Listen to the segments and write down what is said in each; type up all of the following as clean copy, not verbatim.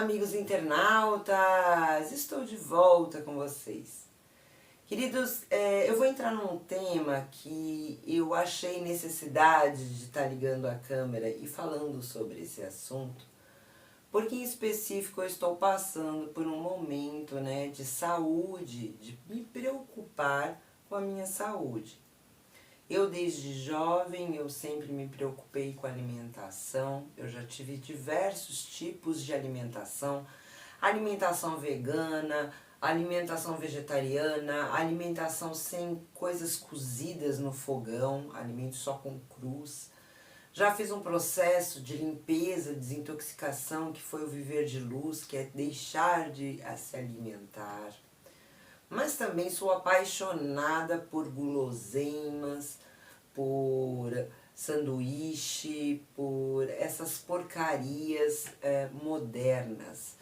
amigos internautas! Estou de volta com vocês. Queridos, eu vou entrar num tema que eu achei necessidade de estar ligando a câmera e falando sobre esse assunto, porque em específico eu estou passando por um momento, de saúde, de me preocupar com a minha saúde. Eu desde jovem, eu sempre me preocupei com a alimentação, eu já tive diversos tipos de alimentação, alimentação vegana, alimentação vegetariana, alimentação sem coisas cozidas no fogão, alimentos só com crus. Já fiz um processo de limpeza, desintoxicação, que foi o viver de luz, que é deixar de se alimentar. Mas também sou apaixonada por guloseimas, por sanduíche, por essas porcarias modernas.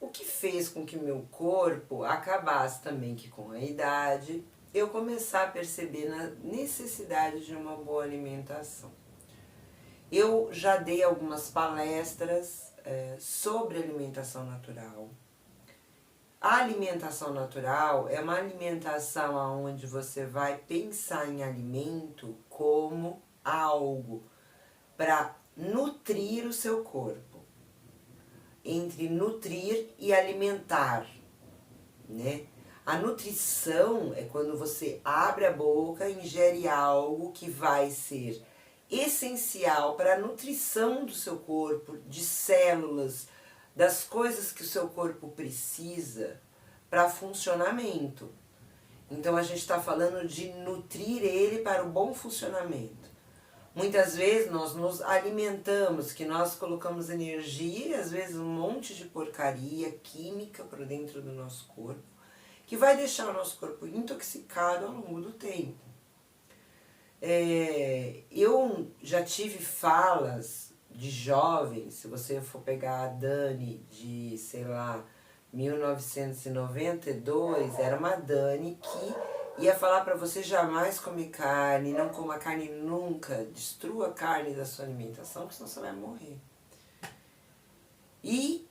O que fez com que meu corpo acabasse também que com a idade, eu começar a perceber a necessidade de uma boa alimentação. Eu já dei algumas palestras sobre alimentação natural. A alimentação natural é uma alimentação onde você vai pensar em alimento como algo para nutrir o seu corpo. Entre nutrir e alimentar, né? A nutrição é quando você abre a boca e ingere algo que vai ser essencial para a nutrição do seu corpo, de células, das coisas que o seu corpo precisa para funcionamento. Então a gente está falando de nutrir ele para o bom funcionamento. Muitas vezes nós nos alimentamos, que nós colocamos energia e às vezes um monte de porcaria química para dentro do nosso corpo, que vai deixar o nosso corpo intoxicado ao longo do tempo. Eu já tive falas de jovens, se você for pegar a Dani de, 1992, era uma Dani que ia falar para você jamais comer carne, não coma carne nunca, destrua a carne da sua alimentação, porque senão você vai morrer. E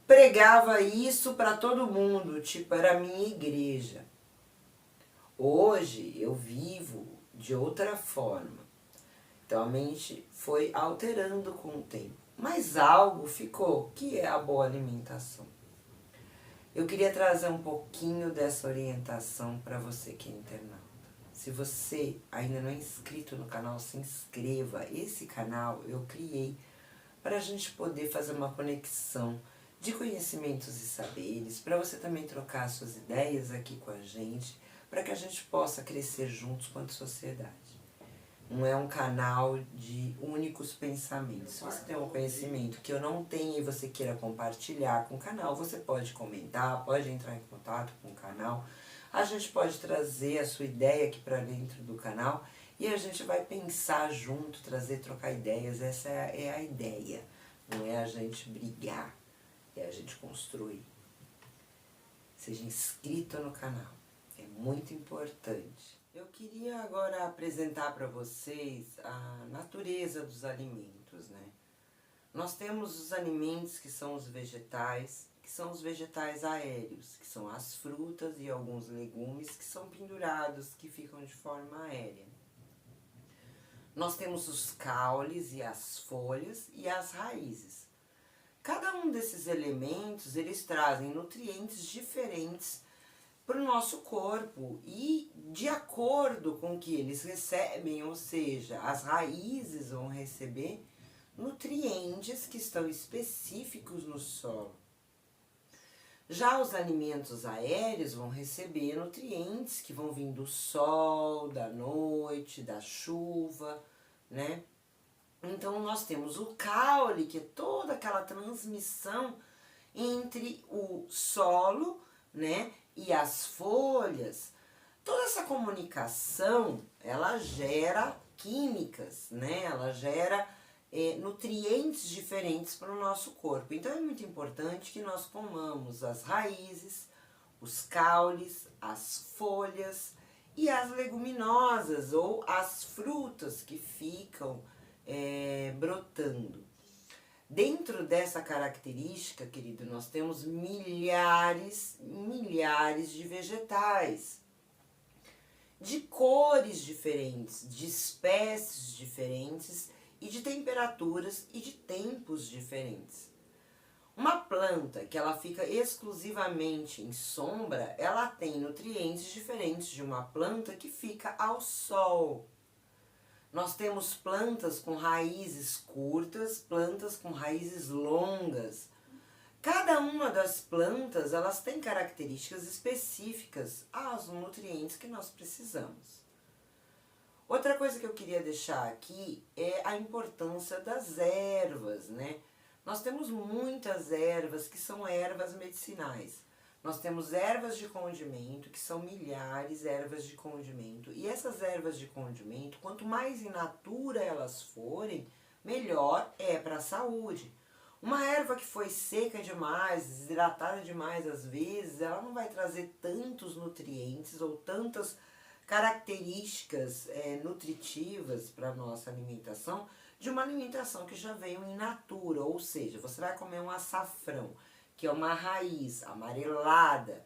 pregava isso para todo mundo, tipo, era a minha igreja. Hoje eu vivo de outra forma. Então a mente foi alterando com o tempo. Mas algo ficou, que é a boa alimentação. Eu queria trazer um pouquinho dessa orientação para você que é internauta. Se você ainda não é inscrito no canal, se inscreva. Esse canal eu criei para a gente poder fazer uma conexão de conhecimentos e saberes, para você também trocar suas ideias aqui com a gente, para que a gente possa crescer juntos quanto sociedade. Não é um canal de únicos pensamentos. Se você tem um conhecimento que eu não tenho e você queira compartilhar com o canal, você pode comentar, pode entrar em contato com o canal. A gente pode trazer a sua ideia aqui para dentro do canal e a gente vai pensar junto, trocar ideias. Essa é a ideia. Não é a gente brigar, é a gente construir. Seja inscrito no canal. É muito importante. Eu queria agora apresentar para vocês a natureza dos alimentos, né? Nós temos os alimentos que são os vegetais, que são os vegetais aéreos, que são as frutas e alguns legumes que são pendurados, que ficam de forma aérea. Nós temos os caules e as folhas e as raízes. Cada um desses elementos, eles trazem nutrientes diferentes para o nosso corpo e de acordo com o que eles recebem, ou seja, as raízes vão receber nutrientes que estão específicos no solo. Já os alimentos aéreos vão receber nutrientes que vão vir do sol, da noite, da chuva, né? Então nós temos o caule, que é toda aquela transmissão entre o solo, né, e as folhas. Toda essa comunicação, ela gera químicas, né? Ela gera nutrientes diferentes para o nosso corpo. Então é muito importante que nós comamos as raízes, os caules, as folhas e as leguminosas ou as frutas que ficam brotando. Dentro dessa característica, querido, nós temos milhares de vegetais, de cores diferentes, de espécies diferentes e de temperaturas e de tempos diferentes. Uma planta que ela fica exclusivamente em sombra, ela tem nutrientes diferentes de uma planta que fica ao sol. Nós temos plantas com raízes curtas, plantas com raízes longas. Cada uma das plantas, elas têm características específicas aos nutrientes que nós precisamos. Outra coisa que eu queria deixar aqui é a importância das ervas, né? Nós temos muitas ervas que são ervas medicinais. Nós temos ervas de condimento, que são milhares de ervas de condimento. E essas ervas de condimento, quanto mais in natura elas forem, melhor é para a saúde. Uma erva que foi seca demais, desidratada demais às vezes, ela não vai trazer tantos nutrientes ou tantas características nutritivas para a nossa alimentação, de uma alimentação que já veio in natura, ou seja, você vai comer um açafrão, que é uma raiz amarelada,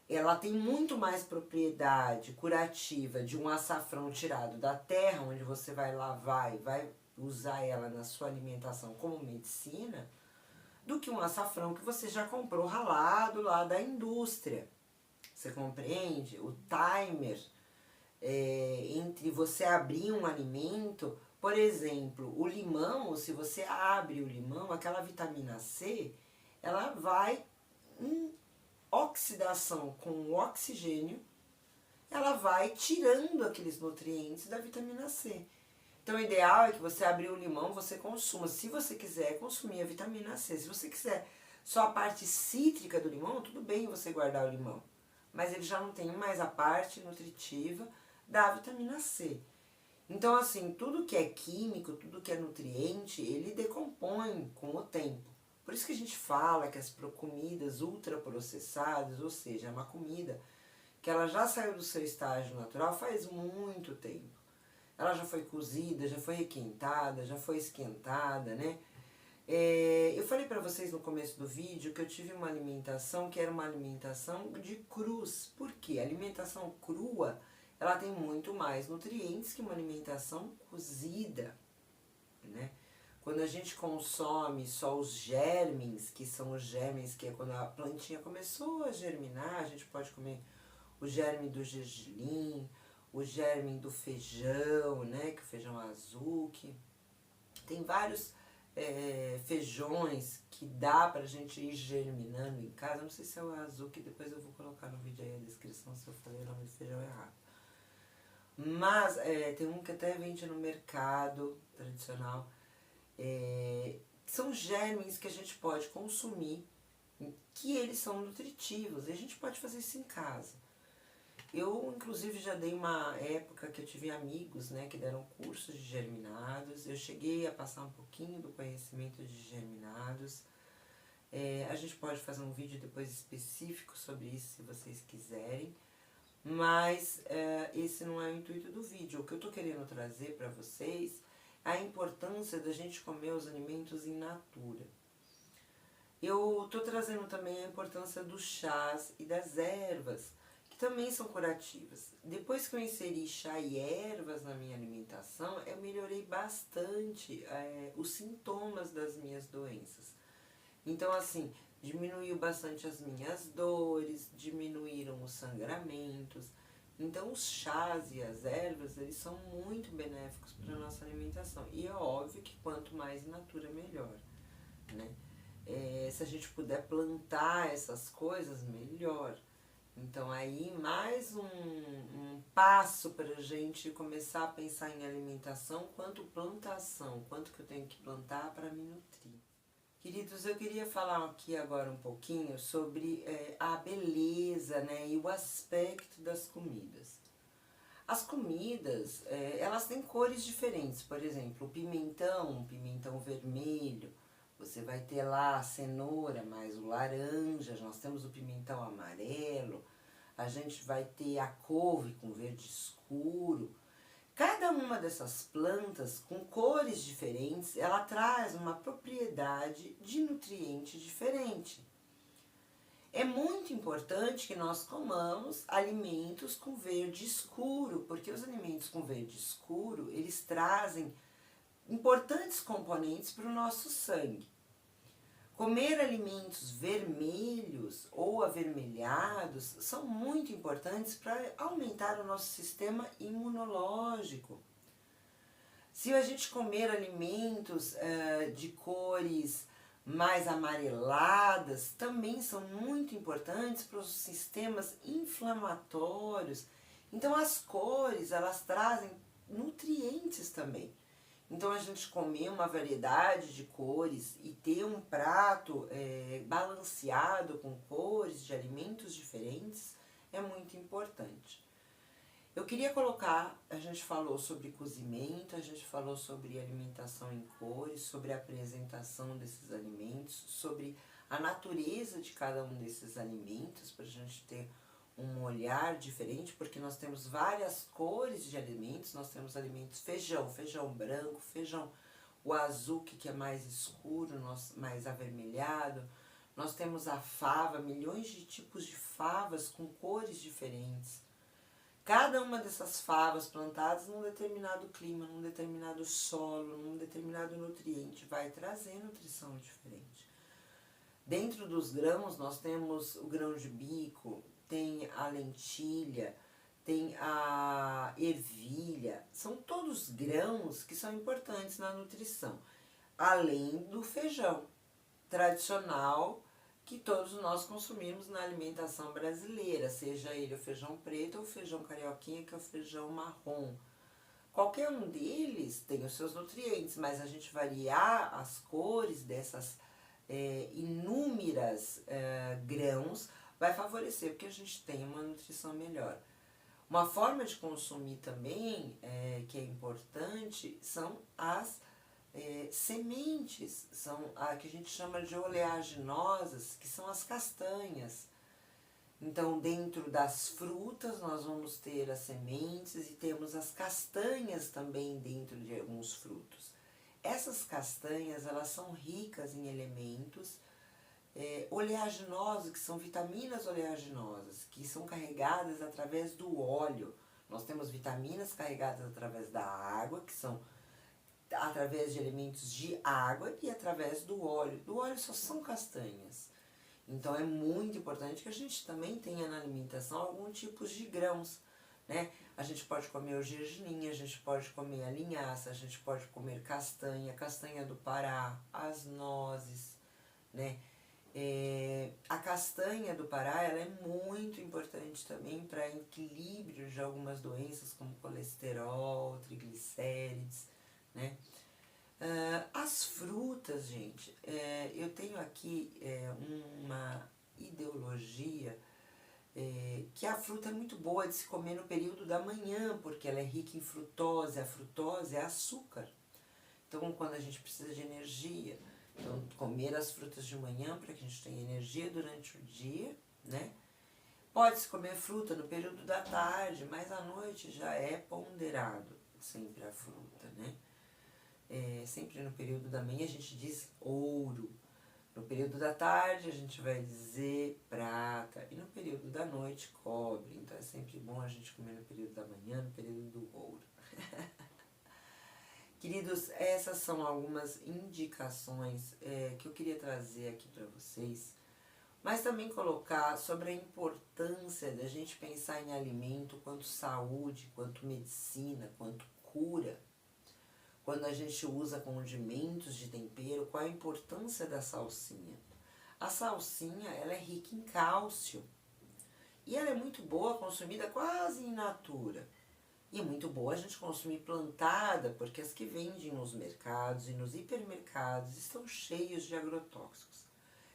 ela tem muito mais propriedade curativa de um açafrão tirado da terra, onde você vai lavar e vai usar ela na sua alimentação como medicina, do que um açafrão que você já comprou ralado lá da indústria. Você compreende? O timer entre você abrir um alimento, por exemplo, o limão, se você abre o limão, aquela vitamina C, ela vai em oxidação com o oxigênio, ela vai tirando aqueles nutrientes da vitamina C. Então o ideal é que você abrir o limão, você consuma, se você quiser consumir a vitamina C. Se você quiser só a parte cítrica do limão, tudo bem você guardar o limão. Mas ele já não tem mais a parte nutritiva da vitamina C. Então assim, tudo que é químico, tudo que é nutriente, ele decompõe com o tempo. Por isso que a gente fala que as comidas ultraprocessadas, ou seja, é uma comida que ela já saiu do seu estágio natural faz muito tempo. Ela já foi cozida, já foi requentada, já foi esquentada, né? Eu falei pra vocês no começo do vídeo que eu tive uma alimentação que era uma alimentação de crus. Por quê? A alimentação crua, ela tem muito mais nutrientes que uma alimentação cozida, né? Quando a gente consome só os germes, que são os germes que é quando a plantinha começou a germinar, a gente pode comer o germe do gergelim, o germe do feijão, né, que é o feijão azul, que tem vários feijões que dá pra gente ir germinando em casa. Não sei se é o azul, que depois eu vou colocar no vídeo aí a descrição se eu falei o nome do feijão errado. Mas tem um que até vende no mercado tradicional. São germes que a gente pode consumir, que eles são nutritivos, e a gente pode fazer isso em casa. Eu, inclusive, já dei uma época que eu tive amigos, né, que deram cursos de germinados. Eu cheguei a passar um pouquinho do conhecimento de germinados. A gente pode fazer um vídeo depois específico sobre isso, se vocês quiserem. Mas esse não é o intuito do vídeo. O que eu tô querendo trazer para vocês é a importância da gente comer os alimentos in natura. Eu tô trazendo também a importância dos chás e das ervas, também são curativas. Depois que eu inseri chá e ervas na minha alimentação, eu melhorei bastante os sintomas das minhas doenças. Então assim, diminuiu bastante as minhas dores, diminuíram os sangramentos. Então os chás e as ervas, eles são muito benéficos para a nossa alimentação. E é óbvio que quanto mais in natura, melhor, né? Se a gente puder plantar essas coisas, melhor. Então aí mais um passo para a gente começar a pensar em alimentação quanto plantação, quanto que eu tenho que plantar para me nutrir. Queridos, eu queria falar aqui agora um pouquinho sobre a beleza, né, e o aspecto das comidas. As comidas, elas têm cores diferentes, por exemplo, o pimentão, vermelho, você vai ter lá a cenoura mais o laranja, nós temos o pimentão amarelo, a gente vai ter a couve com verde escuro. Cada uma dessas plantas, com cores diferentes, ela traz uma propriedade de nutriente diferente. É muito importante que nós comamos alimentos com verde escuro, porque os alimentos com verde escuro, eles trazem importantes componentes para o nosso sangue. Comer alimentos vermelhos ou avermelhados são muito importantes para aumentar o nosso sistema imunológico. Se a gente comer alimentos de cores mais amareladas, também são muito importantes para os sistemas inflamatórios. Então as cores, elas trazem nutrientes também. Então a gente comer uma variedade de cores e ter um prato balanceado com cores de alimentos diferentes é muito importante. Eu queria colocar, a gente falou sobre cozimento, a gente falou sobre alimentação em cores, sobre a apresentação desses alimentos, sobre a natureza de cada um desses alimentos, para a gente ter um olhar diferente, porque nós temos várias cores de alimentos, nós temos alimentos feijão branco, feijão o azul que é mais escuro, mais avermelhado, nós temos a fava, milhões de tipos de favas com cores diferentes. Cada uma dessas favas plantadas num determinado clima, num determinado solo, num determinado nutriente, vai trazer nutrição diferente. Dentro dos grãos nós temos o grão de bico, tem a lentilha, tem a ervilha, são todos grãos que são importantes na nutrição, além do feijão tradicional que todos nós consumimos na alimentação brasileira, seja ele o feijão preto ou o feijão carioquinha, que é o feijão marrom. Qualquer um deles tem os seus nutrientes, mas a gente variar as cores dessas inúmeras grãos vai favorecer porque a gente tem uma nutrição melhor. Uma forma de consumir também, que é importante, são as sementes, são a que a gente chama de oleaginosas, que são as castanhas. Então, dentro das frutas, nós vamos ter as sementes e temos as castanhas também dentro de alguns frutos. Essas castanhas, elas são ricas em elementos oleaginosos, que são vitaminas oleaginosas, que são carregadas através do óleo. Nós temos vitaminas carregadas através da água, que são através de elementos de água e através do óleo. Do óleo só são castanhas. Então é muito importante que a gente também tenha na alimentação alguns tipos de grãos, né? A gente pode comer o gergelim, a gente pode comer a linhaça, a gente pode comer castanha, castanha do Pará, as nozes, né? A castanha do Pará, ela é muito importante também para equilíbrio de algumas doenças como colesterol, triglicérides, né? As frutas, gente, eu tenho aqui uma ideologia que a fruta é muito boa de se comer no período da manhã, porque ela é rica em frutose, a frutose é açúcar. Então, quando a gente precisa de energia, então comer as frutas de manhã para que a gente tenha energia durante o dia, né? Pode-se comer fruta no período da tarde, mas à noite já é ponderado sempre a fruta, né? Sempre no período da manhã a gente diz ouro, no período da tarde a gente vai dizer prata e no período da noite cobre. Então é sempre bom a gente comer no período da manhã, no período do ouro. Queridos, essas são algumas indicações que eu queria trazer aqui para vocês, mas também colocar sobre a importância da gente pensar em alimento quanto saúde, quanto medicina, quanto cura. Quando a gente usa condimentos de tempero, qual a importância da salsinha? A salsinha, ela é rica em cálcio e ela é muito boa, consumida quase in natura. E é muito boa a gente consumir plantada, porque as que vendem nos mercados e nos hipermercados estão cheios de agrotóxicos.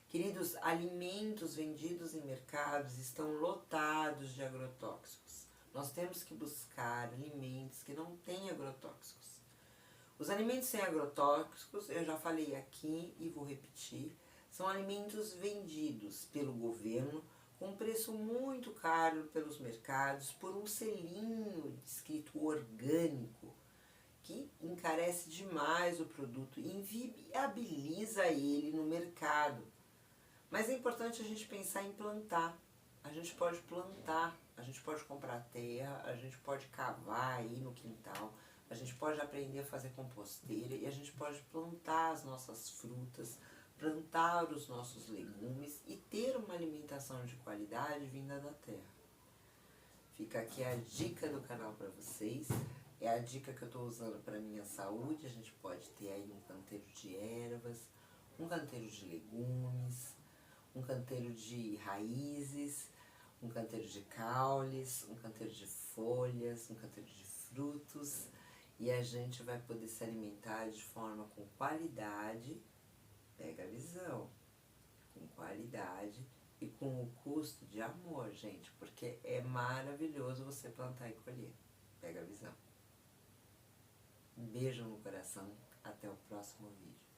Queridos, alimentos vendidos em mercados estão lotados de agrotóxicos. Nós temos que buscar alimentos que não têm agrotóxicos. Os alimentos sem agrotóxicos, eu já falei aqui e vou repetir, são alimentos vendidos pelo governo com um preço muito caro pelos mercados, por um selinho escrito orgânico. encarece demais o produto e inviabiliza ele no mercado. Mas é importante a gente pensar em plantar. A gente pode plantar, a gente pode comprar terra, a gente pode cavar aí no quintal, a gente pode aprender a fazer composteira e a gente pode plantar as nossas frutas, plantar os nossos legumes e ter uma alimentação de qualidade vinda da terra. Fica aqui a dica do canal para vocês. É a dica que eu estou usando para minha saúde. A gente pode ter aí um canteiro de ervas, um canteiro de legumes, um canteiro de raízes, um canteiro de caules, um canteiro de folhas, um canteiro de frutos. E a gente vai poder se alimentar de forma com qualidade, pega a visão, com qualidade e com o custo de amor, gente, porque é maravilhoso você plantar e colher. Pega a visão. Um beijo no coração, até o próximo vídeo.